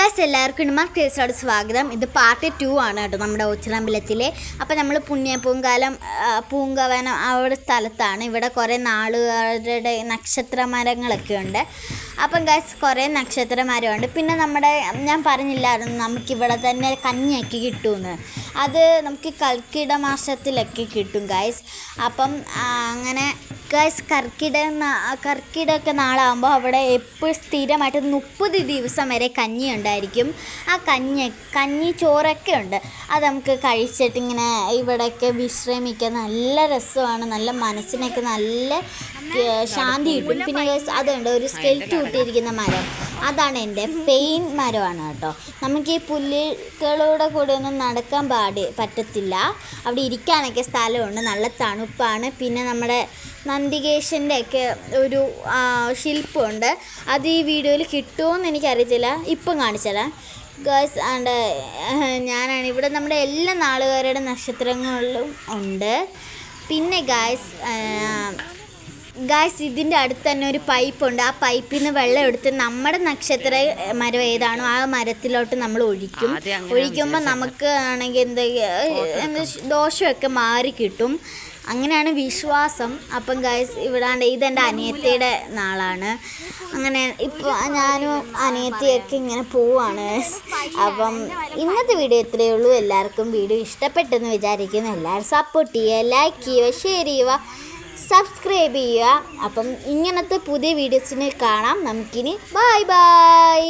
Guys എല്ലാവർക്കും ഇടുമാർക്ക് ടേസ്റ്റോട് സ്വാഗതം. ഇത് പാർട്ട് 2 ആണ് കേട്ടോ നമ്മുടെ ഓച്ചിറമ്പലത്തിലെ. അപ്പോൾ നമ്മൾ പുണ്യപൂങ്കാലം പൂങ്കവനം അവിടെ സ്ഥലത്താണ്. ഇവിടെ കുറേ നാളുകാരുടെ നക്ഷത്ര മരങ്ങളൊക്കെ ഉണ്ട്. അപ്പം ഗൈസ് കുറേ നക്ഷത്ര മരമുണ്ട്. പിന്നെ നമ്മുടെ ഞാൻ പറഞ്ഞില്ലായിരുന്നു നമുക്കിവിടെ തന്നെ കഞ്ഞിയൊക്കെ കിട്ടുമെന്ന്. അത് നമുക്ക് കർക്കിടക മാസത്തിലൊക്കെ കിട്ടും ഗൈസ്. അപ്പം അങ്ങനെ ഗൈസ് കർക്കിടക നാളാകുമ്പോൾ അവിടെ എപ്പോഴും സ്ഥിരമായിട്ട് 30 ദിവസം വരെ കഞ്ഞി ഉണ്ടായിരിക്കും. ആ കഞ്ഞി ചോറൊക്കെ ഉണ്ട്. അത് നമുക്ക് കഴിച്ചിട്ട് ഇങ്ങനെ ഇവിടെയൊക്കെ വിശ്രമിക്കാൻ നല്ല രസമാണ്. നല്ല മനസ്സിനൊക്കെ നല്ല ശാന്തി കിട്ടും. പിന്നെ അതുണ്ട് ഒരു സ്കെൽറ്റ് കൂട്ടിയിരിക്കുന്ന മരം, അതാണ് എൻ്റെ പെയിൻ മരമാണ് കേട്ടോ. നമുക്ക് ഈ പുല്ലുകളുടെ കൂടെ ഒന്നും നടക്കാൻ പറ്റത്തില്ല. അവിടെ ഇരിക്കാനൊക്കെ സ്ഥലമുണ്ട്, നല്ല തണുപ്പാണ്. പിന്നെ നമ്മുടെ നന്ദികേശൻ്റെ ഒക്കെ ഒരു ശില്പമുണ്ട്. അത് ഈ വീഡിയോയിൽ കിട്ടുമോയെന്ന് എനിക്കറിയത്തില്ല, ഇപ്പം കാണിച്ചാലേ ഗൈസ്. ആണ്ട് ഞാനാണ് ഇവിടെ നമ്മുടെ എല്ലാ നാളുകാരുടെ നക്ഷത്രങ്ങളിലും ഉണ്ട്. പിന്നെ ഗായ്സ് ഇതിൻ്റെ അടുത്ത് തന്നെ ഒരു പൈപ്പുണ്ട്. ആ പൈപ്പിൽ നിന്ന് വെള്ളം എടുത്ത് നമ്മുടെ നക്ഷത്ര മരം ഏതാണോ ആ മരത്തിലോട്ട് നമ്മൾ ഒഴിക്കുമ്പോൾ നമുക്ക് ആണെങ്കിൽ എന്താ ദോഷമൊക്കെ മാറി കിട്ടും. അങ്ങനെയാണ് വിശ്വാസം. അപ്പം ഗൈസ് ഇവിടാണ്ട് ഇതെൻ്റെ അനിയത്തിയുടെ നാളാണ്. അങ്ങനെ ഇപ്പോൾ ഞാനും അനിയത്തിയൊക്കെ ഇങ്ങനെ പോവാണ്. അപ്പം ഇന്നത്തെ വീഡിയോ ഇത്രയേ ഉള്ളൂ. എല്ലാവർക്കും വീഡിയോ ഇഷ്ടപ്പെട്ടെന്ന് വിചാരിക്കുന്നു. എല്ലാവരും സപ്പോർട്ട് ചെയ്യുക, ലൈക്ക് ചെയ്യുക, ഷെയർ ചെയ്യുക, സബ്സ്ക്രൈബ് ചെയ്യുക. അപ്പം ഇങ്ങനത്തെ പുതിയ വീഡിയോസിന് കാണാം നമുക്കിനി. Bye bye.